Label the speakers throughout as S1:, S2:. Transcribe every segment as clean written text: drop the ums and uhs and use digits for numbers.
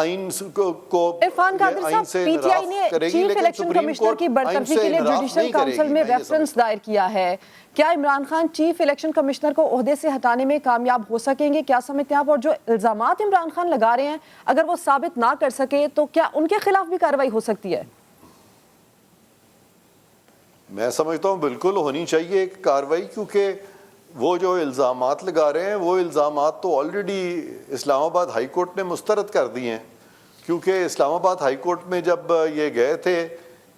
S1: آئین کو
S2: عرفان قادر
S1: آئین سے
S2: صاحب، پی ٹی آئی
S1: نراف کرے
S2: نے
S1: گی،
S2: چیف
S1: لیکن
S2: الیکشن
S1: سپریم
S2: کمشنر کی
S1: کورٹ آئین
S2: برطرفی
S1: سے
S2: کے لیے
S1: نراف
S2: جوڈیشل
S1: نہیں کرے گی،
S2: کونسل میں
S1: میں یہ
S2: ریفرنس دائر کیا ہے. کیا Imran Khan chief election commissioner کو عہدے سے ہٹانے میں کامیاب ہو سکیں گے؟ کیا سمجھتے ہیں آپ؟ اور جو الزامات عمران خان لگا رہے ہیں اگر وہ ثابت نہ کر سکے تو کیا ان کے خلاف بھی کارروائی ہو سکتی ہے؟
S1: میں سمجھتا ہوں بالکل ہونی چاہیے ایک کارروائی، کیونکہ وہ جو الزامات لگا رہے ہیں وہ الزامات تو آلریڈی اسلام آباد ہائی کورٹ نے مسترد کر دیے ہیں. کیونکہ اسلام آباد ہائی کورٹ میں جب یہ گئے تھے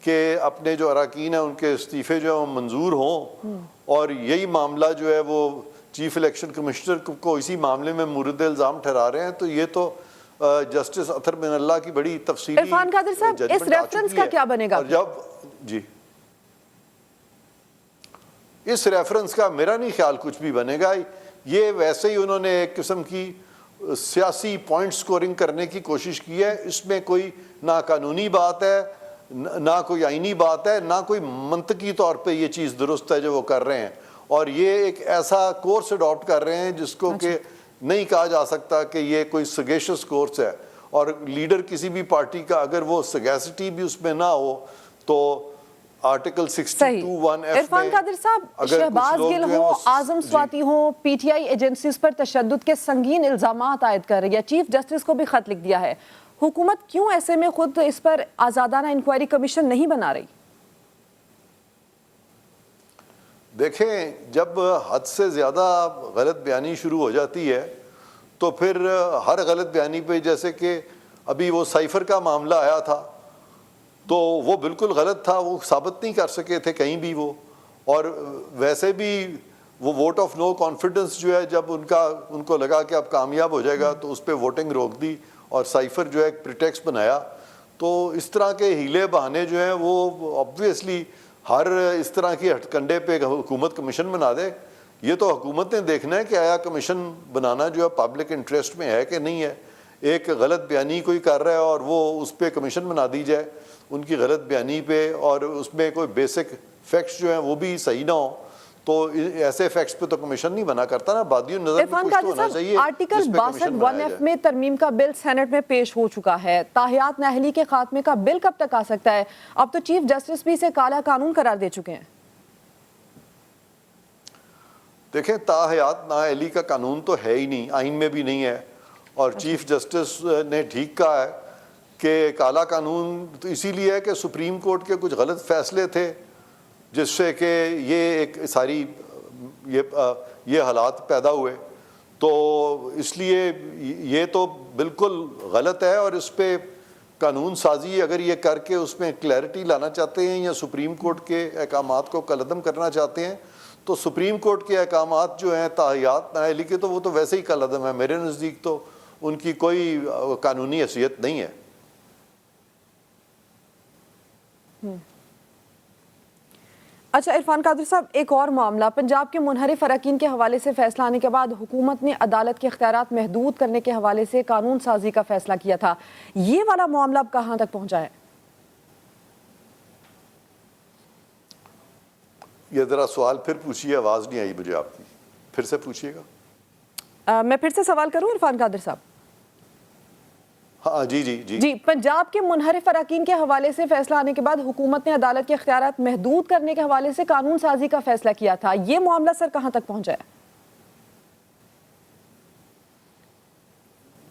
S1: کہ اپنے جو اراکین ہیں ان کے استعفے جو ہیں وہ منظور ہوں، اور یہی معاملہ جو ہے وہ چیف الیکشن کمشنر کو اسی معاملے میں مورد الزام ٹھہرا رہے ہیں، تو یہ تو جسٹس اطہر بن اللہ کی بڑی تفصیلی
S2: عرفان قادر صاحب، اس
S1: ججمنٹ آ
S2: ریفرنس
S1: چکی
S2: کا
S1: ہے.
S2: کیا بنے گا؟
S1: اور جب جی اس ریفرنس کا میرا نہیں خیال کچھ بھی بنے گا. یہ ویسے ہی انہوں نے ایک قسم کی سیاسی پوائنٹ سکورنگ کرنے کی کوشش کی ہے. اس میں کوئی نہ قانونی بات ہے، نہ کوئی آئینی بات ہے، نہ کوئی منطقی طور پہ یہ چیز درست ہے جو وہ کر رہے ہیں. اور یہ ایک ایسا کورس اڈاپٹ کر رہے ہیں جس کو کہ نہیں کہا جا سکتا کہ یہ کوئی سگیشس کورس ہے. اور لیڈر کسی بھی پارٹی کا اگر وہ سگیسٹی بھی اس میں نہ ہو تو آرٹیکل 62(1)
S2: عرفان قادر صاحب، شہباز گل ہوں، اعظم سواتی ہوں، پی ٹی آئی ایجنسیز پر تشدد کے سنگین الزامات عائد کر رہی ہے، چیف جسٹس کو بھی خط لکھ دیا ہے. حکومت کیوں ایسے میں خود اس پر آزادانہ انکوائری کمیشن نہیں بنا رہی؟
S1: دیکھیں، جب حد سے زیادہ غلط بیانی شروع ہو جاتی ہے تو پھر ہر غلط بیانی پہ، جیسے کہ ابھی وہ سائفر کا معاملہ آیا تھا تو وہ بالکل غلط تھا، وہ ثابت نہیں کر سکے تھے کہیں بھی وہ. اور ویسے بھی وہ ووٹ آف نو کانفیڈنس جو ہے جب ان کو لگا کہ اب کامیاب ہو جائے گا تو اس پہ ووٹنگ روک دی اور سائفر جو ہے ایک پریٹیکس بنایا. تو اس طرح کے ہیلے بہانے جو ہیں وہ آبویسلی ہر اس طرح کی ہٹ کنڈے پہ حکومت کمیشن بنا دے. یہ تو حکومت نے دیکھنا ہے کہ آیا کمیشن بنانا جو ہے پبلک انٹرسٹ میں ہے کہ نہیں ہے. ایک غلط بیانی کوئی کر رہا ہے اور وہ اس پہ کمیشن بنا دی جائے ان کی غلط بیانی پہ، اور اس میں کوئی بیسک فیکٹس جو ہیں وہ بھی صحیح نہ ہوں، تو ایسے فیکٹس پہ تو کمیشن نہیں بنا کرتا نا. بادی النظر میں کچھ تو ہونا چاہیے.
S2: آرٹیکل 62(1) میں ترمیم کا بل سینٹ میں پیش ہو چکا ہے. تاحیات نااہلی کے خاتمے کا بل کب تک آ سکتا ہے؟ اب تو چیف جسٹس بھی اسے کالا قانون قرار دے چکے ہیں.
S1: دیکھیں، تاحیات نااہلی کا قانون تو ہے ہی نہیں، آئین میں بھی نہیں ہے. اور چیف جسٹس نے ٹھیک کہا ہے کہ کالا قانون تو اسی لیے ہے کہ سپریم کورٹ کے کچھ غلط فیصلے تھے جس سے کہ یہ ایک ساری یہ حالات پیدا ہوئے. تو اس لیے یہ تو بالکل غلط ہے، اور اس پہ قانون سازی اگر یہ کر کے اس میں کلیئرٹی لانا چاہتے ہیں یا سپریم کورٹ کے احکامات کو کالعدم کرنا چاہتے ہیں تو سپریم کورٹ کے احکامات جو ہیں تاحیات نااہلی کے تو وہ تو ویسے ہی کالعدم ہے. میرے نزدیک تو ان کی کوئی قانونی حیثیت نہیں ہے.
S2: اچھا عرفان قادر صاحب، ایک اور معاملہ، پنجاب کے منحرف اراکین کے حوالے سے فیصلہ آنے کے بعد حکومت نے عدالت کے اختیارات محدود کرنے کے حوالے سے قانون سازی کا فیصلہ کیا تھا. یہ والا معاملہ اب کہاں تک پہنچا ہے؟
S1: یہ ذرا سوال پھر پوچھیے، آواز نہیں آئی مجھے آپ کی، پھر سے پوچھیے گا.
S2: میں پھر سے سوال کروں عرفان قادر صاحب؟
S1: ہاں جی.
S2: پنجاب کے منحرف اراکین کے حوالے سے فیصلہ آنے کے بعد حکومت نے عدالت کے اختیارات محدود کرنے کے حوالے سے قانون سازی کا فیصلہ کیا تھا. یہ معاملہ سر کہاں تک پہنچا ہے؟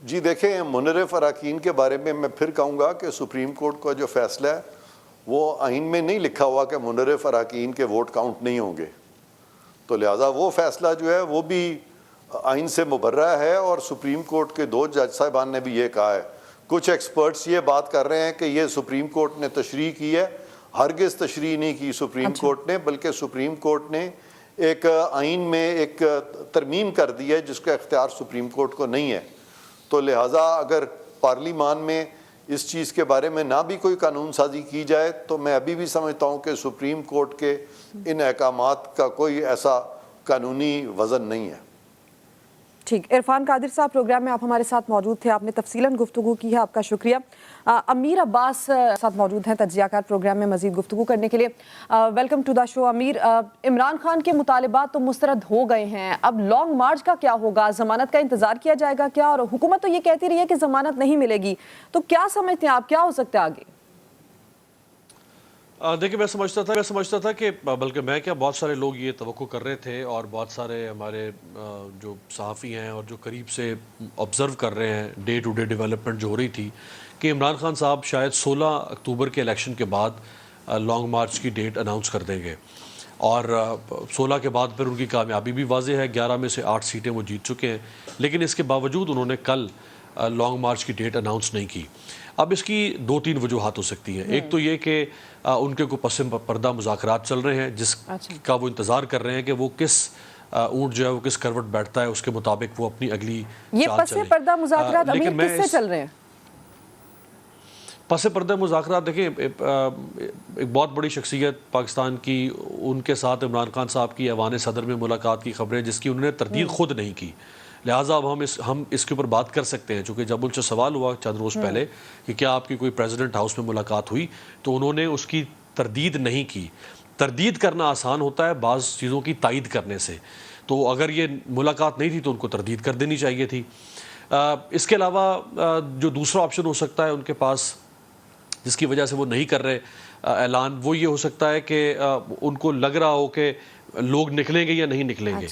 S1: جی دیکھیں، منحرف اراکین کے بارے میں میں پھر کہوں گا کہ سپریم کورٹ کا جو فیصلہ ہے وہ آئین میں نہیں لکھا ہوا کہ منحرف اراکین کے ووٹ کاؤنٹ نہیں ہوں گے. تو لہٰذا وہ فیصلہ جو ہے وہ بھی آئین سے مبرہ ہے، اور سپریم کورٹ کے 2 جج صاحبان نے بھی یہ کہا ہے. کچھ ایکسپرٹس یہ بات کر رہے ہیں کہ یہ سپریم کورٹ نے تشریح کی ہے. ہرگز تشریح نہیں کی سپریم کورٹ نے، بلکہ سپریم کورٹ نے ایک آئین میں ایک ترمیم کر دی ہے جس کا اختیار سپریم کورٹ کو نہیں ہے. تو لہٰذا اگر پارلیمان میں اس چیز کے بارے میں نہ بھی کوئی قانون سازی کی جائے تو میں ابھی بھی سمجھتا ہوں کہ سپریم کورٹ کے ان احکامات کا کوئی ایسا قانونی وزن نہیں ہے.
S2: ٹھیک، عرفان قادر صاحب پروگرام میں آپ ہمارے ساتھ موجود تھے، آپ نے تفصیلاً گفتگو کی ہے، آپ کا شکریہ۔ امیر عباس ساتھ موجود ہیں تجزیہ کار پروگرام میں مزید گفتگو کرنے کے لیے۔ ویلکم ٹو دا شو امیر۔ عمران خان کے مطالبات تو مسترد ہو گئے ہیں، اب لانگ مارچ کا کیا ہوگا؟ ضمانت کا انتظار کیا جائے گا کیا؟ اور حکومت تو یہ کہتی رہی ہے کہ ضمانت نہیں ملے گی، تو کیا سمجھتے ہیں آپ کیا ہو سکتا ہے آگے؟
S3: دیکھیں میں سمجھتا تھا کہ بلکہ میں کیا بہت سارے لوگ یہ توقع کر رہے تھے، اور بہت سارے ہمارے جو صحافی ہیں اور جو قریب سے آبزرو کر رہے ہیں ڈے ٹو ڈے ڈیولپمنٹ جو ہو رہی تھی، کہ عمران خان صاحب شاید 16 اکتوبر کے الیکشن کے بعد لانگ مارچ کی ڈیٹ اناؤنس کر دیں گے، اور 16 کے بعد پھر ان کی کامیابی بھی واضح ہے، 11 میں سے 8 سیٹیں وہ جیت چکے ہیں، لیکن اس کے باوجود انہوں نے کل لانگ مارچ کی ڈیٹ اناؤنس نہیں کی۔ اب اس کی 2-3 وجوہات ہو سکتی ہیں۔ ایک تو یہ کہ ان کے کوئی پس پردہ مذاکرات چل رہے ہیں جس کا وہ انتظار کر رہے ہیں کہ وہ کس اونٹ جو ہے وہ کس کروٹ بیٹھتا ہے، اس کے مطابق وہ اپنی اگلی
S2: یہ
S3: چال
S2: پس
S3: چلیں۔
S2: پردہ مذاکرات امیر
S3: لیکن میں
S2: کس سے چل رہے ہیں؟
S3: پس پردہ مذاکرات دیکھیں ایک بہت بڑی شخصیت پاکستان کی، ان کے ساتھ عمران خان صاحب کی ایوان صدر میں ملاقات کی خبریں جس کی انہوں نے تردید خود نہیں کی، لہٰذا اب ہم اس کے اوپر بات کر سکتے ہیں، چونکہ جب ان سے سوال ہوا چند روز پہلے کہ کیا آپ کی کوئی پریزیڈنٹ ہاؤس میں ملاقات ہوئی، تو انہوں نے اس کی تردید نہیں کی۔ تردید کرنا آسان ہوتا ہے بعض چیزوں کی تائید کرنے سے، تو اگر یہ ملاقات نہیں تھی تو ان کو تردید کر دینی چاہیے تھی۔ اس کے علاوہ جو دوسرا آپشن ہو سکتا ہے ان کے پاس جس کی وجہ سے وہ نہیں کر رہے اعلان، وہ یہ ہو سکتا ہے کہ ان کو لگ رہا ہو کہ لوگ نکلیں گے یا نہیں نکلیں گے۔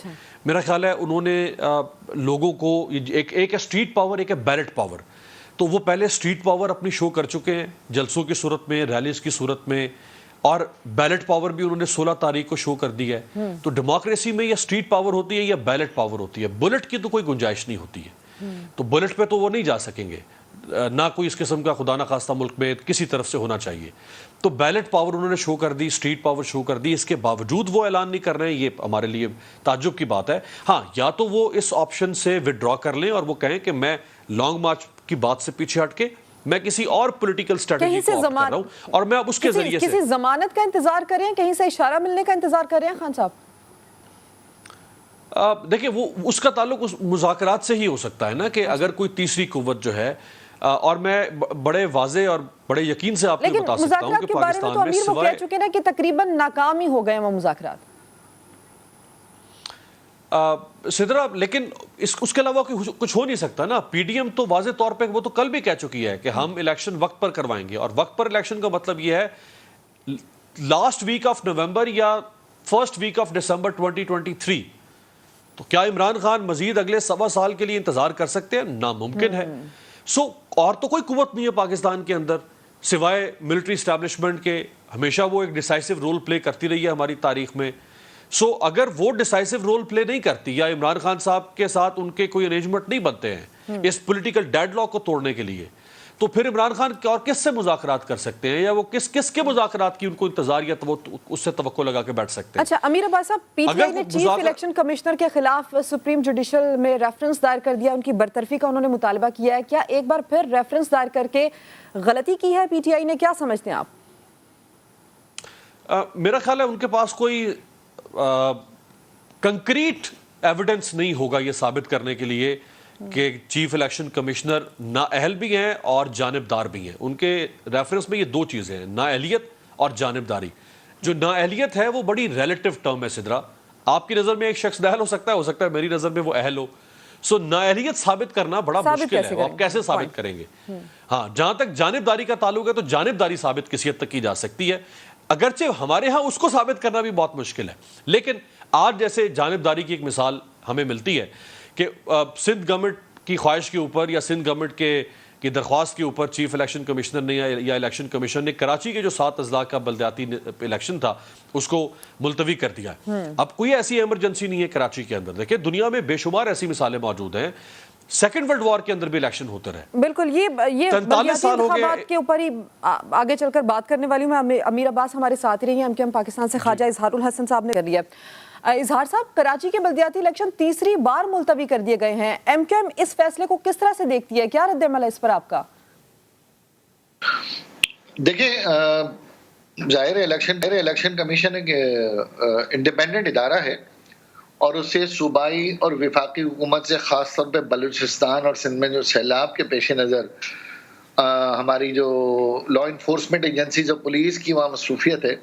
S3: میرا خیال ہے انہوں نے لوگوں کو ایک ہے اسٹریٹ پاور، ایک ہے بیلٹ پاور، تو وہ پہلے اسٹریٹ پاور اپنی شو کر چکے ہیں جلسوں کی صورت میں، ریلیز کی صورت میں، اور بیلٹ پاور بھی انہوں نے 16 تاریخ کو شو کر دی ہے۔ تو ڈیموکریسی میں یا اسٹریٹ پاور ہوتی ہے یا بیلٹ پاور ہوتی ہے، بلٹ کی تو کوئی گنجائش نہیں ہوتی ہے، تو بلٹ پہ تو وہ نہیں جا سکیں گے، نہ کوئی اس قسم کا خدا نخواستہ ملک میں کسی طرف سے ہونا چاہیے۔ تو بیلٹ پاور انہوں نے شو کر دی، اسٹریٹ پاور شو کر دی، اس کے باوجود وہ اعلان نہیں کر رہے ہیں، یہ ہمارے لیے تعجب کی بات ہے۔ ہاں، یا تو وہ اس آپشن سے وڈرا کر لیں اور وہ کہیں کہ میں لانگ مارچ کی بات سے پیچھے ہٹ کے میں کسی اور پولیٹیکل اسٹریٹجی کو آپٹ کر رہا ہوں، اور میں اب اس کے ذریعے سے
S2: کسی ضمانت کا انتظار کر رہے ہیں، کہیں سے اشارہ ملنے کا انتظار کر رہے ہیں خان صاحب؟
S3: دیکھیں وہ اس کا تعلق اس مذاکرات سے ہی ہو سکتا ہے نا، کہ اگر کوئی تیسری قوت جو ہے، اور میں بڑے واضح اور بڑے یقین سے آپ کو بتا سکتا ہوں کہ پاکستان میں
S2: سوائے وہ کہہ چکے نا کہ تقریباً ناکام ہی ہو گئے وہ مذاکرات۔
S3: سدرا، لیکن اس کے علاوہ کچھ ہو نہیں سکتا نا۔ پی ڈی ایم تو واضح طور پہ وہ تو کل بھی کہہ چکی ہے کہ ہم الیکشن وقت پر کروائیں گے، اور وقت پر الیکشن کا مطلب یہ ہے لاسٹ ویک آف نومبر یا فرسٹ ویک آف دسمبر 2023۔ تو کیا عمران خان مزید اگلے 1.25 سال کے لیے انتظار کر سکتے ہیں؟ ناممکن ہے۔ اور تو کوئی قوت نہیں ہے پاکستان کے اندر سوائے ملٹری اسٹیبلشمنٹ کے، ہمیشہ وہ ایک ڈیسائسو رول پلے کرتی رہی ہے ہماری تاریخ میں۔ اگر وہ ڈیسائسو رول پلے نہیں کرتی یا عمران خان صاحب کے ساتھ ان کے کوئی ارینجمنٹ نہیں بنتے ہیں اس پولیٹیکل ڈیڈ لاک کو توڑنے کے لیے، تو پھر عمران خان اور کس سے مذاکرات کر سکتے ہیں، یا وہ کس کے مذاکرات کی ان کو انتظار یا اس سے توقع لگا کے بیٹھ سکتے ہیں؟
S2: اچھا امیر عباس صاحب، پی ٹی آئی نے چیف الیکشن کمشنر کے خلاف سپریم جوڈیشل میں ریفرنس دائر کر دیا، ان کی برطرفی کا انہوں نے مطالبہ کیا ہے، کیا ایک بار پھر ریفرنس دائر کر کے غلطی کی ہے پی ٹی آئی نے؟ کیا سمجھتے ہیں آپ؟
S3: میرا خیال ہے ان کے پاس کوئی کنکریٹ ایویڈنس نہیں ہوگا یہ ثابت کرنے کے لیے کہ چیف الیکشن کمشنر نااہل بھی ہیں اور جانبدار بھی ہیں۔ ان کے ریفرنس میں یہ 2 چیزیں ہیں، نااہلیت اور جانبداری۔ جو نااہلیت ہے وہ بڑی ریلیٹو ٹرم ہے سدرا، آپ کی نظر میں ایک شخص نااہل ہو سکتا ہے میری نظر میں وہ اہل ہو، نااہلیت ثابت کرنا بڑا مشکل ہے، آپ کیسے ثابت کریں گے؟ ہاں، جہاں تک جانبداری کا تعلق ہے تو جانبداری ثابت کسی حد تک کی جا سکتی ہے، اگرچہ ہمارے ہاں اس کو ثابت کرنا بھی بہت مشکل ہے۔ لیکن آج جیسے جانبداری کی ایک مثال ہمیں ملتی ہے کہ سندھ گورنمنٹ کی خواہش کے اوپر یا سندھ گورنمنٹ کی درخواست کے اوپر چیف الیکشن کمشنر نے یا الیکشن کمیشن نے کراچی کے جو 7 اضلاع کا بلدیاتی الیکشن تھا اس کو ملتوی کر دیا ہے۔ اب کوئی ایسی ایمرجنسی نہیں ہے کراچی کے اندر، دیکھیں دنیا میں بے شمار ایسی مثالیں موجود ہیں، سیکنڈ ورلڈ وار کے اندر بھی الیکشن ہوتے رہے۔
S2: بالکل، یہ بلدیاتی انتخابات کے اوپر ہی آگے چل کر بات کرنے والی ہوں میں۔ امیر عباس ہمارے ساتھ ہی رہی ہیں، ایم کیو ایم پاکستان سے خواجہ اظہار الحسن صاحب نے کر لیا۔ اظہار صاحب، کراچی کے بلدیاتی الیکشن تیسری بار ملتوی کر دیے گئے ہیں، ایم کیو ایم اس فیصلے کو کس طرح سے دیکھتی ہے؟ کیا رد عمل ہے اس پر آپ کا؟
S4: دیکھیں، ظاہر الیکشن کمیشن ایک انڈیپینڈنٹ ادارہ ہے،
S5: اور اسے صوبائی اور وفاقی حکومت سے خاص طور پہ بلوچستان اور سندھ میں جو سیلاب کے پیش نظر ہماری جو لا انفورسمنٹ ایجنسیز اور پولیس کی وہاں مصروفیت ہے،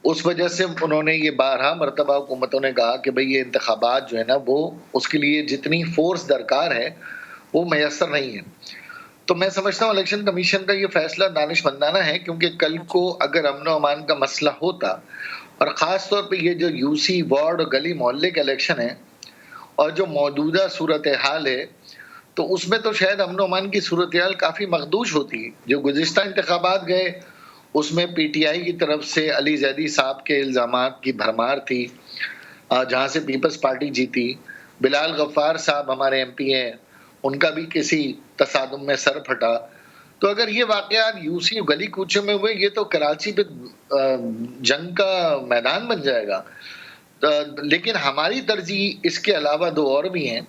S5: اس وجہ سے انہوں نے یہ بارہا مرتبہ حکومتوں نے کہا کہ بھئی یہ انتخابات جو ہے نا وہ اس کے لیے جتنی فورس درکار ہے وہ میسر نہیں ہے. تو میں سمجھتا ہوں الیکشن کمیشن کا یہ فیصلہ دانشمندانہ ہے، کیونکہ کل کو اگر امن و امان کا مسئلہ ہوتا، اور خاص طور پہ یہ جو یو سی وارڈ اور گلی محلے کے الیکشن ہے اور جو موجودہ صورتحال ہے، تو اس میں تو شاید امن و امان کی صورتحال کافی مخدوش ہوتی. جو گزشتہ انتخابات گئے اس میں پی ٹی آئی کی طرف سے علی زیدی صاحب کے الزامات کی بھرمار تھی، جہاں سے پیپلز پارٹی جیتی. بلال غفار صاحب ہمارے ایم پی ہیں، ان کا بھی کسی تصادم میں سر پھٹا. تو اگر یہ واقعات یو سی گلی کوچے میں ہوئے، یہ تو کراچی پہ جنگ کا میدان بن جائے گا. لیکن ہماری ترجیح اس کے علاوہ دو اور بھی ہیں،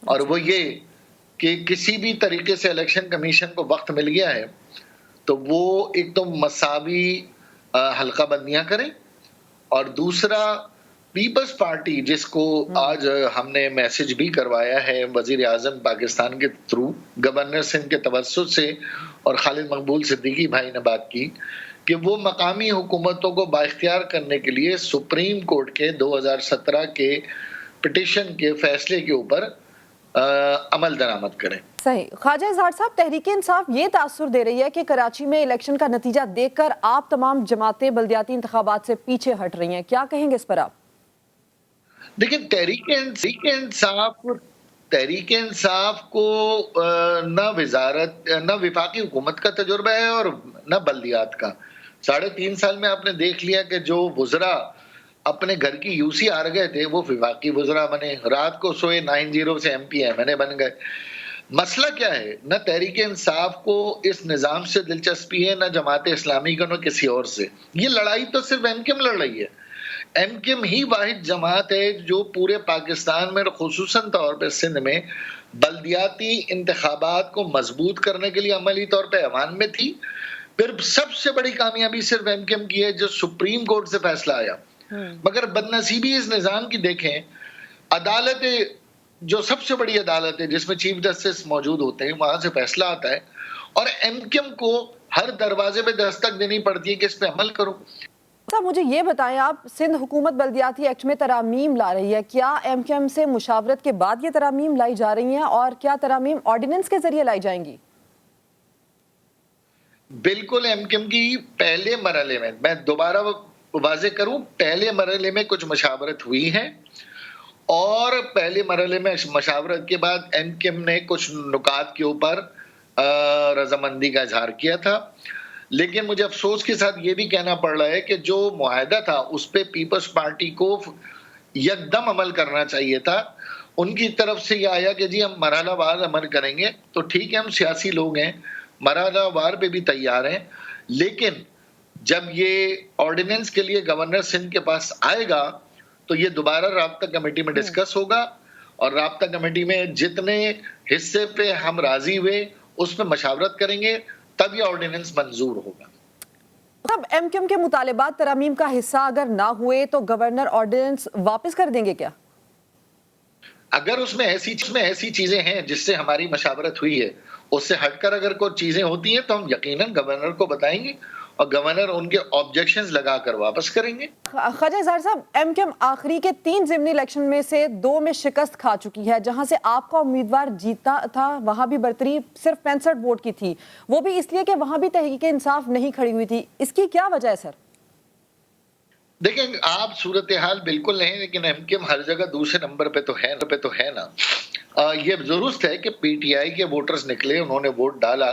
S5: اور وہ یہ کہ کسی بھی طریقے سے الیکشن کمیشن کو وقت مل گیا ہے تو وہ ایک تو مساوی حلقہ بندیاں کریں، اور دوسرا پیپلز پارٹی جس کو آج ہم نے میسج بھی کروایا ہے وزیر اعظم پاکستان کے تھرو، گورنر سندھ کے توسط سے، اور خالد مقبول صدیقی بھائی نے بات کی کہ وہ مقامی حکومتوں کو بااختیار کرنے کے لیے سپریم کورٹ کے 2017 کے پٹیشن کے فیصلے کے اوپر عمل درآمد کریں.
S2: صحیح. خواجہ اظہار صاحب، تحریک انصاف یہ تاثر دے رہی ہے کہ کراچی میں الیکشن کا نتیجہ دیکھ کر آپ تمام جماعتیں بلدیاتی انتخابات سے پیچھے ہٹ رہی ہیں، کیا کہیں گے اس پر آپ؟
S5: دیکھیں، تحریک انصاف کو نہ وزارت نہ وفاقی حکومت کا تجربہ ہے اور نہ بلدیات کا. 3.5 سال میں آپ نے دیکھ لیا کہ جو وزراء اپنے گھر کی یو سی ہار گئے تھے وہ وفاقی وزراء بنے، رات کو سوئے 9-0 سے ایم پی ایم این اے بن گئے. مسئلہ کیا ہے؟ نہ تحریک انصاف کو اس نظام سے دلچسپی ہے، نہ جماعت اسلامی کا، نہ کسی اور سے. یہ لڑائی تو صرف ایم کیو ایم لڑ رہی ہے. ایم کیو ایم ہی واحد جماعت ہے جو پورے پاکستان میں اور خصوصاً طور پہ سندھ میں بلدیاتی انتخابات کو مضبوط کرنے کے لیے عملی طور پہ ایوان میں تھی. پھر سب سے بڑی کامیابی صرف ایم کیو ایم کی ہے جو سپریم کورٹ سے فیصلہ آیا. مگر بدنصیبی اس نظام کی دیکھیں، عدالت جو سب سے بڑی عدالت ہے جس میں چیف جسٹس موجود ہوتے ہیں، وہاں سے فیصلہ آتا ہے اور ایم کیو ایم کو ہر دروازے پہ دستک دینی پڑتی ہے کہ اس پہ عمل کرو.
S2: صاحب مجھے یہ بتائیں، آپ سندھ حکومت بلدیاتی ایکٹ میں ترامیم لا رہی ہے، کیا ایم کیو ایم سے مشاورت کے بعد یہ ترامیم لائی جا رہی ہیں، اور کیا ترامیم آرڈیننس کے ذریعے لائی جائیں گی؟
S5: بالکل. ایم کیو ایم کی پہلے مرحلے میں دوبارہ واضح کروں، پہلے مرحلے میں کچھ مشاورت ہوئی ہے، اور پہلے مرحلے میں مشاورت کے بعد ایم کیو ایم نے کچھ نکات کے اوپر رضامندی کا اظہار کیا تھا. لیکن مجھے افسوس کے ساتھ یہ بھی کہنا پڑ رہا ہے کہ جو معاہدہ تھا اس پہ پیپلز پارٹی کو یکدم عمل کرنا چاہیے تھا. ان کی طرف سے یہ آیا کہ جی ہم مرحلہ وار عمل کریں گے. تو ٹھیک ہے، ہم سیاسی لوگ ہیں، مرحلہ وار پہ بھی تیار ہیں، لیکن جب یہ آرڈیننس کے لیے گورنر سندھ کے پاس آئے گا تو یہ دوبارہ رابطہ کمیٹی میں ڈسکس ہوگا، اور رابطہ کمیٹی میں جتنے حصے پہ ہم راضی ہوئے اس پہ مشاورت کریں گے، تب یہ آرڈیننس منظور ہوگا.
S2: اب ایم کیو ایم کے مطالبات ترامیم کا حصہ اگر نہ ہوئے تو گورنر آرڈیننس واپس کر دیں گے کیا؟
S5: اگر اس میں ایسی چیزیں ہیں جس سے ہماری مشاورت ہوئی ہے، اس سے ہٹ کر اگر کوئی چیزیں ہوتی ہیں تو ہم یقیناً گورنر کو بتائیں گے، اور گورنر ان کے آبجیکشنز لگا کر واپس کریں گے.
S2: خواجہ اظہار صاحب، ایم کیو ایم آخری کے 3 ضمنی الیکشن میں سے 2 میں شکست کھا چکی ہے. جہاں سے آپ کا امیدوار جیتا تھا وہاں بھی برتری صرف 65 ووٹ کی تھی، وہ بھی اس لیے کہ وہاں بھی تحریک انصاف نہیں کھڑی ہوئی تھی. اس کی کیا وجہ ہے سر؟
S5: دیکھیں، آپ صورتحال بالکل نہیں، لیکن ایم کیو ایم ہر جگہ دوسرے نمبر پہ تو ہے نا. یہ درست ہے کہ پی ٹی آئی کے ووٹرز نکلے، انہوں نے ووٹ ڈالا،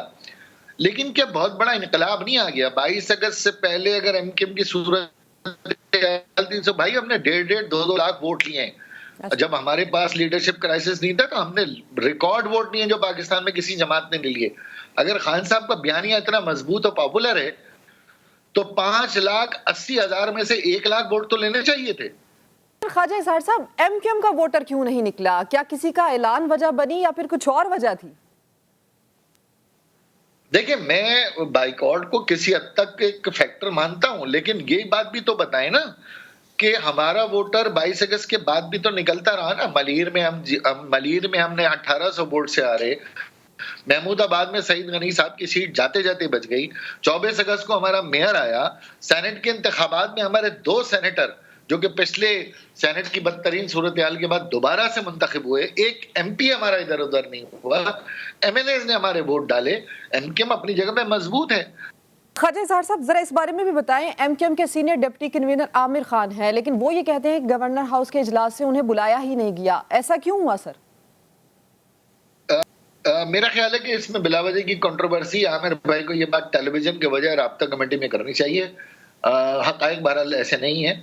S5: لیکن کیا بہت بڑا انقلاب نہیں آ گیا؟ 22 اگست سے پہلے اگر ایم کیو ایم کی صورت تھی تو بھائی ہم نے 1.5-2 لاکھ ووٹ لیے ہیں. جب ہمارے پاس لیڈرشپ کرائسس نہیں تھا تو ہم نے ریکارڈ ووٹ لیے جو پاکستان میں کسی جماعت نے نہیں لیے. اگر خان صاحب کا بیانیہ اتنا مضبوط اور پاپولر ہے تو 5,80,000 میں سے 1 لاکھ ووٹ تو لینے چاہیے تھے.
S2: خواجہ اظہار صاحب، ایم کیو ایم کا ووٹر کیوں نہیں نکلا؟ کیا کسی کا اعلان وجہ بنی یا پھر کچھ اور وجہ تھی؟
S5: دیکھیں، میں بائیکاٹ کو کسی حد تک ایک فیکٹر مانتا ہوں، لیکن یہی بات بھی تو بتائیں نا کہ ہمارا ووٹر 22 اگست کے بعد بھی تو نکلتا رہا نا. ملیر میں ہم نے 1800 ووٹ سے آ رہے. محمود آباد میں سعید غنی صاحب کی سیٹ جاتے جاتے بچ گئی. 24 اگست کو ہمارا میئر آیا. سینٹ کے انتخابات میں ہمارے 2 سینیٹر جو کہ پچھلے سینٹ کی بدترین صورتحال کے بعد دوبارہ سے منتخب ہوئے. ایک ایم پی ہمارا ادھر ادھر نہیں ہوا. ایم ایل ایز نے ہمارے ووٹ ڈالے. ایم کیو ایم اپنی جگہ پہ مضبوط ہے.
S2: خواجہ اظہار صاحب ذرا اس بارے میں بھی بتائیں. ایم کیو ایم کے senior deputy convener Aamir Khan ہے، لیکن وہ یہ کہتے ہیں کہ گورنر ہاؤس کے اجلاس سے انہیں بلایا ہی نہیں گیا. ایسا کیوں ہوا سر؟
S5: میرا خیال ہے کہ اس میں بلا وجہ کی کنٹروورسی عامر بھائی کو یہ بات ٹیلی ویژن کے وجہ رابطہ کمیٹی میں کرنی چاہیے. حقائق بہرحال ایسے نہیں ہیں،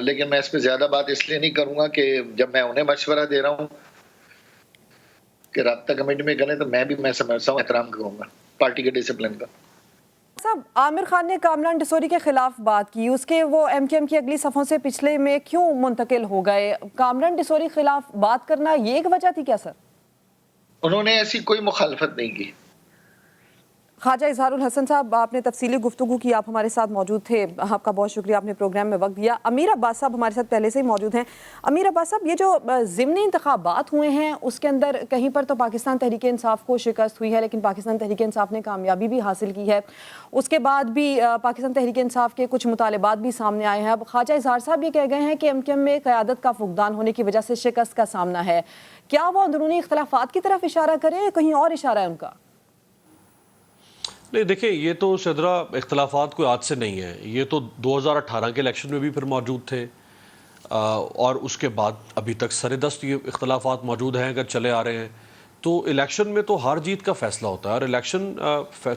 S5: لیکن میں اس پہ زیادہ بات اس لیے نہیں کروں گا کہ جب میں انہیں مشورہ دے رہا ہوں کہ رابطہ کمیٹی میں کریں تو میں سمجھتا ہوں احترام کروں گا پارٹی کے ڈسپلن کا.
S2: صاحب عامر خان نے کامران ڈسوری کے خلاف بات کی، اس کے وہ ایم کیو ایم کی اگلی صفوں سے پچھلے میں کیوں منتقل ہو گئے؟ کامران ڈسوری خلاف بات کرنا یہ ایک وجہ تھی کیا سر؟
S5: انہوں نے ایسی کوئی مخالفت نہیں کی.
S2: خواجہ اظہار الحسن صاحب، آپ نے تفصیلی گفتگو کی، آپ ہمارے ساتھ موجود تھے، آپ کا بہت شکریہ، آپ نے پروگرام میں وقت دیا. امیر عباس صاحب ہمارے ساتھ پہلے سے ہی موجود ہیں. امیر عباس صاحب، یہ جو ضمنی انتخابات ہوئے ہیں اس کے اندر کہیں پر تو پاکستان تحریک انصاف کو شکست ہوئی ہے، لیکن پاکستان تحریک انصاف نے کامیابی بھی حاصل کی ہے. اس کے بعد بھی پاکستان تحریک انصاف کے کچھ مطالبات بھی سامنے آئے ہیں. اب خواجہ اظہار صاحب یہ کہہ گئے ہیں کہ ایم کیو ایم میں قیادت کا فقدان ہونے کی وجہ سے شکست کا سامنا ہے. کیا وہ اندرونی اختلافات کی طرف اشارہ کریں یا کہیں اور اشارہ ہے ان کا؟
S3: نہیں دیکھیں، یہ تو شدرا اختلافات کوئی آج سے نہیں ہے. یہ تو 2018 کے الیکشن میں بھی پھر موجود تھے، اور اس کے بعد ابھی تک سردست یہ اختلافات موجود ہیں اگر چلے آ رہے ہیں. تو الیکشن میں تو ہار جیت کا فیصلہ ہوتا ہے، اور الیکشن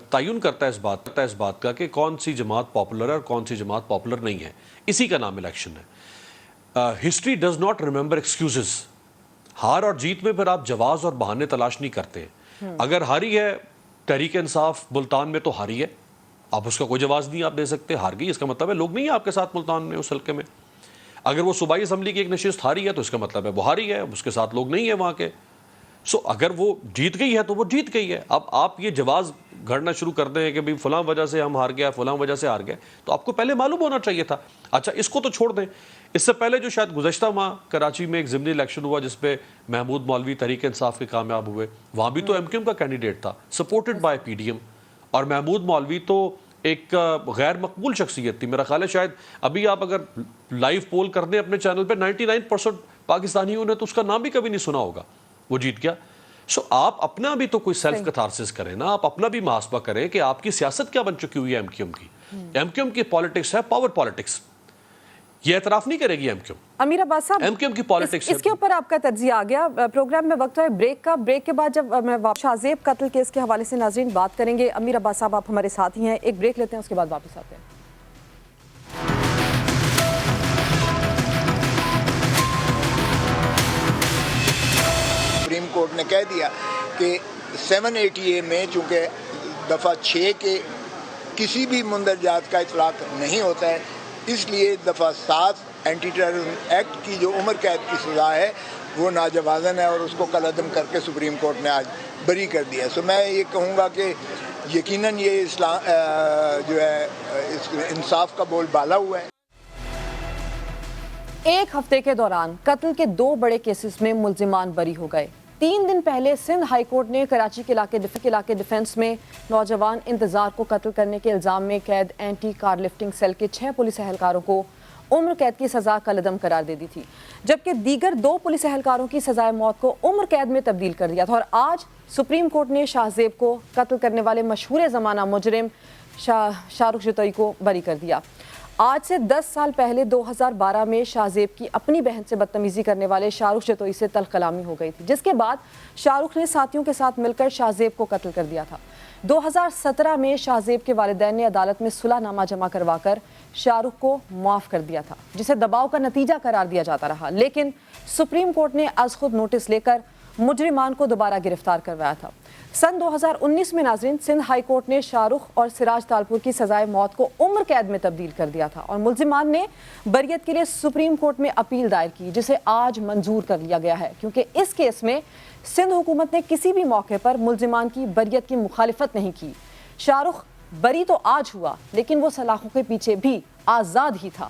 S3: تعین کرتا ہے اس بات کا کہ کون سی جماعت پاپولر ہے اور کون سی جماعت پاپولر نہیں ہے. اسی کا نام الیکشن ہے. History does not remember excuses. ہار اور جیت میں پھر آپ جواز اور بہانے تلاش نہیں کرتے. اگر ہاری ہے تحریک انصاف ملتان میں تو ہاری ہے، آپ اس کا کوئی جواز نہیں آپ دے سکتے. ہار گئی اس کا مطلب ہے لوگ نہیں ہیں آپ کے ساتھ ملتان میں اس حلقے میں. اگر وہ صوبائی اسمبلی کی ایک نشست ہاری ہے تو اس کا مطلب ہے وہ ہاری ہے، اس کے ساتھ لوگ نہیں ہیں وہاں کے. اگر وہ جیت گئی ہے تو وہ جیت گئی ہے. اب آپ یہ جواز گھڑنا شروع کر دیں کہ فلاں وجہ سے ہم ہار گیا، فلاں وجہ سے ہار گئے، تو آپ کو پہلے معلوم ہونا چاہیے تھا. اچھا اس کو تو چھوڑ دیں. اس سے پہلے جو شاید گزشتہ ماہ کراچی میں ایک ضمنی الیکشن ہوا جس پہ محمود مولوی تحریک انصاف کے کامیاب ہوئے، وہاں بھی تو ایم کیو ایم کا کینڈیڈیٹ تھا سپورٹڈ بائی پی ڈی ایم. اور محمود مولوی تو ایک غیر مقبول شخصیت تھی. میرا خیال ہے شاید ابھی آپ اگر لائیو پول کر دیں اپنے چینل پہ 99% پاکستانیوں نے تو اس کا نام بھی کبھی نہیں سنا ہوگا. وہ جیت گیا. آپ اپنا بھی تو کوئی سیلف کتھارسس کریں نا، آپ اپنا بھی محاسبہ کریں کہ آپ کی سیاست کیا بن چکی ہوئی ہے ایم کیو ایم کی. ایم کیو ایم کی پالیٹکس ہے پاور پالیٹکس. یہ اعتراف نہیں کرے گی ایم کیو ایم.
S2: امیر عباس صاحب،
S3: ایم کیو ایم کی پالیٹکس
S2: اس کے اوپر آپ کا تجزیہ آ گیا. پروگرام میں وقت ہے بریک کا. بریک کے بعد جب میں شاہزیب قتل کیس کے حوالے سے ناظرین بات کریں گے. امیر عباس صاحب آپ ہمارے ساتھ ہی ہیں، ایک بریک لیتے ہیں، اس کے بعد واپس آتے ہیں.
S6: سپریم کورٹ نے کہہ دیا کہ 780A میں چونکہ دفعہ 6 کے کسی بھی مندرجات کا اطلاق نہیں ہوتا ہے، اس لیے دفعہ 7 اینٹی ٹیررزم ایکٹ کی جو عمر قید کی سزا ہے وہ ناجوازن ہے، اور اس کو کالعدم کر کے سپریم کورٹ نے آج بری کر دیا. میں یہ کہوں گا کہ یقیناً یہ اسلام جو ہے انصاف کا بول بالا ہوا ہے.
S2: ایک ہفتے کے دوران قتل کے 2 بڑے کیسز میں ملزمان بری ہو گئے. 3 دن پہلے سندھ ہائی کورٹ نے کراچی کے علاقے ڈیفنس میں نوجوان انتظار کو قتل کرنے کے الزام میں قید اینٹی کار لفٹنگ سیل کے 6 پولیس اہلکاروں کو عمر قید کی سزا کالعدم قرار دے دی تھی، جبکہ دیگر 2 پولیس اہلکاروں کی سزائے موت کو عمر قید میں تبدیل کر دیا تھا. اور آج سپریم کورٹ نے شاہزیب کو قتل کرنے والے مشہور زمانہ مجرم شاہ رخ جتوئی کو بری کر دیا. آج سے 10 سال پہلے 2012 میں شاہزیب کی اپنی بہن سے بدتمیزی کرنے والے شاہ رخ جتوئی سے تلخ کلامی ہو گئی تھی، جس کے بعد شاہ رخ نے ساتھیوں کے ساتھ مل کر شاہزیب کو قتل کر دیا تھا. 2017 میں شاہزیب کے والدین نے عدالت میں صلح نامہ جمع کروا کر شاہ رخ کو معاف کر دیا تھا، جسے دباؤ کا نتیجہ قرار دیا جاتا رہا. لیکن سپریم کورٹ نے از خود نوٹس لے کر مجرمان کو دوبارہ گرفتار کروایا تھا. سن 2019 میں ناظرین سندھ ہائی کورٹ نے شاہ رخ اور سراج تالپور کی سزائے موت کو عمر قید میں تبدیل کر دیا تھا، اور ملزمان نے بریت کے لیے سپریم کورٹ میں اپیل دائر کی، جسے آج منظور کر لیا گیا ہے، کیونکہ اس کیس میں سندھ حکومت نے کسی بھی موقع پر ملزمان کی بریت کی مخالفت نہیں کی. شاہ رخ بری تو آج ہوا، لیکن وہ سلاخوں کے پیچھے بھی آزاد ہی تھا.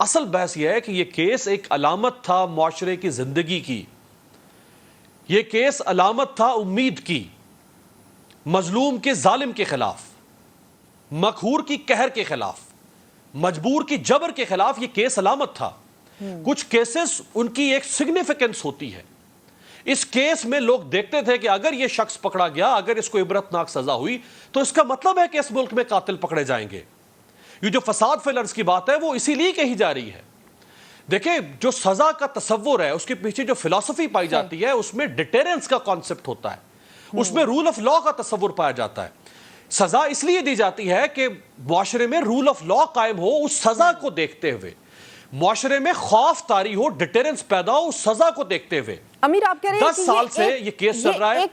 S3: اصل بحث یہ ہے کہ یہ کیس ایک علامت تھا معاشرے کی زندگی کی، یہ کیس علامت تھا امید کی، مظلوم کے ظالم کے خلاف، مقہور کی قہر کے خلاف، مجبور کی جبر کے خلاف یہ کیس علامت تھا۔ کچھ کیسز ان کی ایک سگنیفیکنس ہوتی ہے۔ اس کیس میں لوگ دیکھتے تھے کہ اگر یہ شخص پکڑا گیا، اگر اس کو عبرتناک سزا ہوئی تو اس کا مطلب ہے کہ اس ملک میں قاتل پکڑے جائیں گے۔ یہ جو فساد فی الارض کی بات ہے وہ اسی لیے کہی جا رہی ہے۔ دیکھیں، جو سزا کا تصور ہے اس کے پیچھے جو فلسفی پائی جاتی ہے اس میں ڈیٹیرنس کا کانسیپٹ ہوتا ہے، اس میں رول آف لا کا تصور پایا جاتا ہے۔ سزا اس لیے دی جاتی ہے کہ معاشرے میں رول آف لا قائم ہو، اس سزا کو دیکھتے ہوئے معاشرے میں خوف طاری ہو، ڈیٹیرنس پیدا ہو اس سزا کو دیکھتے ہوئے۔
S2: امیر، آپ کہہ رہے ہیں
S3: 10 سال سے یہ کیس چل رہا ہے۔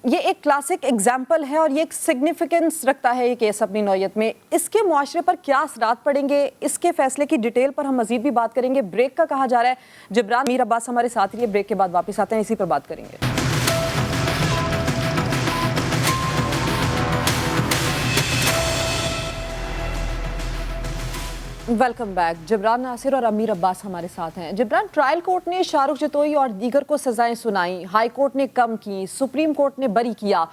S2: یہ ایک کلاسک ایگزامپل ہے اور یہ ایک سگنیفیکنس رکھتا ہے یہ کیس اپنی نوعیت میں۔ اس کے معاشرے پر کیا اثرات پڑیں گے، اس کے فیصلے کی ڈیٹیل پر ہم مزید بھی بات کریں گے۔ بریک کا کہا جا رہا ہے جبران میر عباس ہمارے ساتھ رہیے، بریک کے بعد واپس آتے ہیں، اسی پر بات کریں گے۔ Welcome back. جبران ناصر اور امیر عباس ہمارے ساتھ ہیں۔ جبران، ٹرائل کورٹ نے شاہ رخ جتوئی اور دیگر کو سزائیں سنائیں، ہائی کورٹ نے کم کی، سپریم کورٹ نے بری کیا،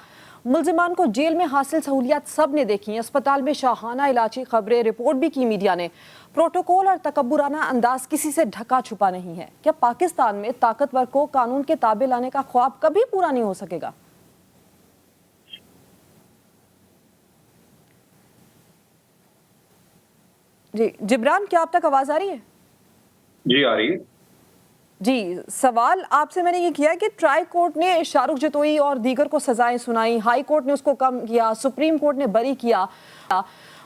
S2: ملزمان کو جیل میں حاصل سہولیات سب نے دیکھی، اسپتال میں شاہانہ علاج کی خبریں رپورٹ بھی کی میڈیا نے، پروٹوکول اور تکبرانہ انداز کسی سے ڈھکا چھپا نہیں ہے۔ کیا پاکستان میں طاقتور کو قانون کے تابع لانے کا خواب کبھی پورا نہیں ہو سکے گا؟ جی جبران، کیا آپ تک آواز آ رہی ہے؟
S7: جی آ رہی ہے۔
S2: جی، سوال آپ سے میں نے یہ کیا کہ ٹرائی کورٹ نے شاہ رخ جتوئی اور دیگر کو سزائیں سنائی، ہائی کورٹ نے اس کو کم کیا، سپریم کورٹ نے بری کیا،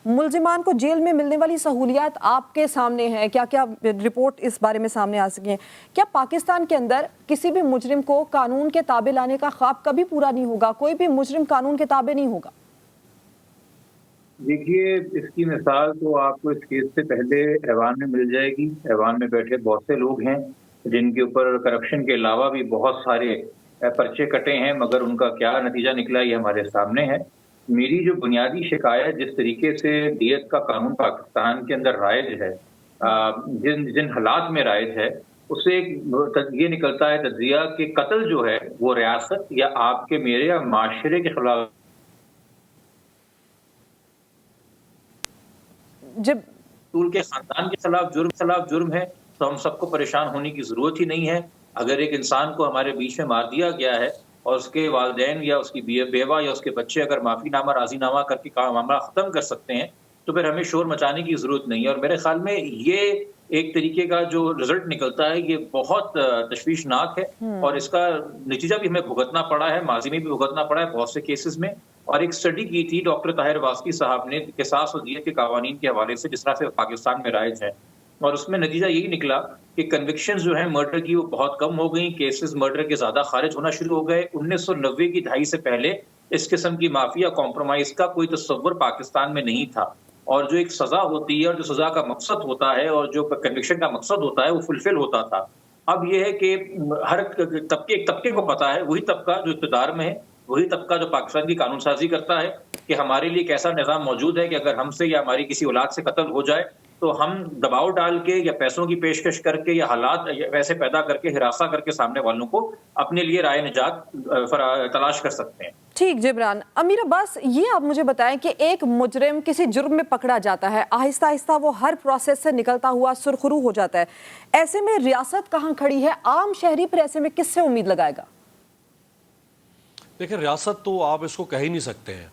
S2: ملزمان کو جیل میں ملنے والی سہولیات آپ کے سامنے ہیں، کیا کیا رپورٹ اس بارے میں سامنے آ سکیں؟ کیا پاکستان کے اندر کسی بھی مجرم کو قانون کے تابع لانے کا خواب کبھی پورا نہیں ہوگا؟ کوئی بھی مجرم قانون کے تابع نہیں ہوگا؟
S7: دیکھیے، اس کی مثال تو آپ کو اس کیس سے پہلے ایوان میں مل جائے گی۔ ایوان میں بیٹھے بہت سے لوگ ہیں جن کے اوپر کرپشن کے علاوہ بھی بہت سارے پرچے کٹے ہیں، مگر ان کا کیا نتیجہ نکلا یہ ہمارے سامنے ہے۔ میری جو بنیادی شکایت جس طریقے سے دیت کا قانون پاکستان کے اندر رائج ہے، جن حالات میں رائج ہے، اس سے یہ نکلتا ہے تجزیہ کہ قتل جو ہے وہ ریاست یا آپ کے میرے یا معاشرے کے خلاف طول کے خاندان کے خلاف جرم ہے، تو ہم سب کو پریشان ہونے کی ضرورت ہی نہیں ہے۔ اگر ایک انسان کو ہمارے بیچ میں مار دیا گیا ہے اور اس کے والدین یا اس کی بیوہ یا اس کے بچے اگر معافی نامہ راضی نامہ کر کے معاملہ ختم کر سکتے ہیں تو پھر ہمیں شور مچانے کی ضرورت نہیں ہے۔ اور میرے خیال میں یہ ایک طریقے کا جو رزلٹ نکلتا ہے یہ بہت تشویشناک ہے، اور اس کا نتیجہ بھی ہمیں بھگتنا پڑا ہے، ماضی میں بھی بھگتنا پڑا ہے بہت سے کیسز میں۔ اور ایک اسٹڈی کی تھی ڈاکٹر طاہر واسطی صاحب نے قصاص و دیت کے قوانین کے حوالے سے جس طرح سے پاکستان میں رائج ہے، اور اس میں نتیجہ یہی نکلا کہ کنوکشنز جو ہیں مرڈر کی وہ بہت کم ہو گئیں، کیسز مرڈر کے زیادہ خارج ہونا شروع ہو گئے۔ 1990 کی دہائی سے پہلے اس قسم کی معافی یا کمپرومائز کا کوئی تصور پاکستان میں نہیں تھا، اور جو ایک سزا ہوتی ہے اور جو سزا کا مقصد ہوتا ہے اور جو کنوکشن کا مقصد ہوتا ہے وہ فلفل ہوتا تھا۔ اب یہ ہے کہ ہر ایک طبقے کو پتا ہے، وہی طبقہ جو اقتدار میں ہے، وہی طبقہ جو پاکستان کی قانون سازی کرتا ہے کہ ہمارے لیے ایک ایسا نظام موجود ہے کہ اگر ہم سے یا ہماری کسی اولاد سے قتل ہو جائے تو ہم دباؤ ڈال کے یا پیسوں کی پیشکش کر کے یا حالات ویسے پیدا کر کے ہراساں کر کے سامنے والوں کو اپنے لیے رائے نجات تلاش کر سکتے ہیں۔
S2: ٹھیک جبران۔ امیر عباس، یہ آپ مجھے بتائیں کہ ایک مجرم کسی جرم میں پکڑا جاتا ہے، آہستہ آہستہ وہ ہر پروسیس سے نکلتا ہوا سرخرو ہو جاتا ہے، ایسے میں ریاست کہاں کھڑی ہے؟ عام شہری پر ایسے میں کس سے امید لگائے گا؟
S3: دیکھیں، ریاست تو آپ اس کو کہہ ہی نہیں سکتے ہیں۔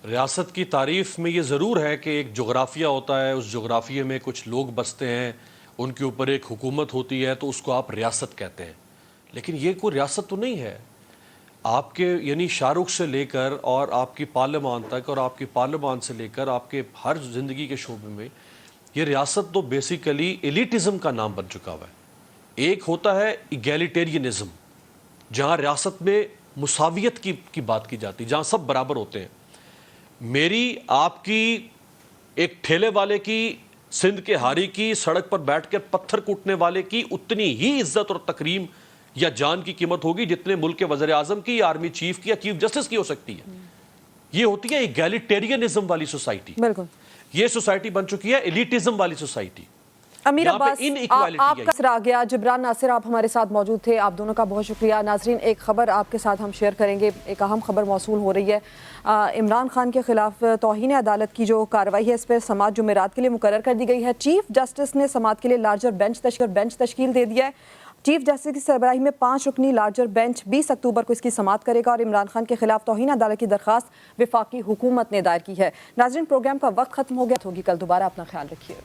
S3: ریاست کی تعریف میں یہ ضرور ہے کہ ایک جغرافیہ ہوتا ہے، اس جغرافیے میں کچھ لوگ بستے ہیں، ان کے اوپر ایک حکومت ہوتی ہے تو اس کو آپ ریاست کہتے ہیں، لیکن یہ کوئی ریاست تو نہیں ہے۔ آپ کے یعنی شاہ رخ سے لے کر اور آپ کی پارلیمان تک اور آپ کی پارلیمان سے لے کر آپ کے ہر زندگی کے شعبے میں یہ ریاست تو بیسیکلی ایلیٹزم کا نام بن چکا ہوا ہے۔ ایک ہوتا ہے ایگیلیٹیرینزم، جہاں ریاست میں مساویت کی بات کی جاتی، جہاں سب برابر ہوتے ہیں۔ میری آپ کی ایک ٹھیلے والے کی، سندھ کے ہاری کی، سڑک پر بیٹھ کر پتھر کوٹنے والے کی اتنی ہی عزت اور تکریم یا جان کی قیمت ہوگی جتنے ملک کے وزیر اعظم کی یا آرمی چیف کی یا چیف جسٹس کی ہو سکتی ہے۔ یہ ہوتی ہے ایگیلیٹیرینزم والی سوسائٹی۔
S2: بالکل،
S3: یہ سوسائٹی بن چکی ہے ایلیٹزم والی سوسائٹی۔
S2: امیر
S3: یہاں پہ
S2: عباس
S3: inequality
S2: آپ
S3: ہے۔
S2: کا سر آ گیا، جبران ناصر آپ ہمارے ساتھ موجود تھے، آپ دونوں کا بہت شکریہ۔ ناظرین ایک خبر آپ کے ساتھ ہم شیئر کریں گے، ایک اہم خبر موصول ہو رہی ہے۔ عمران خان کے خلاف توہین عدالت کی جو کارروائی ہے اس پہ سماعت جمعرات کے لیے مقرر کر دی گئی ہے۔ چیف جسٹس نے سماعت کے لیے لارجر بینچ تشکیل دے دیا ہے۔ چیف جسٹس کی سربراہی میں 5 رکنی لارجر بینچ 20 اکتوبر کو اس کی سماعت کرے گا اور عمران خان کے خلاف توہین عدالت کی درخواست وفاقی حکومت نے دائر کی ہے۔ ناظرین پروگرام کا وقت ختم ہو گیا، ہوگی کل دوبارہ، اپنا خیال رکھیے۔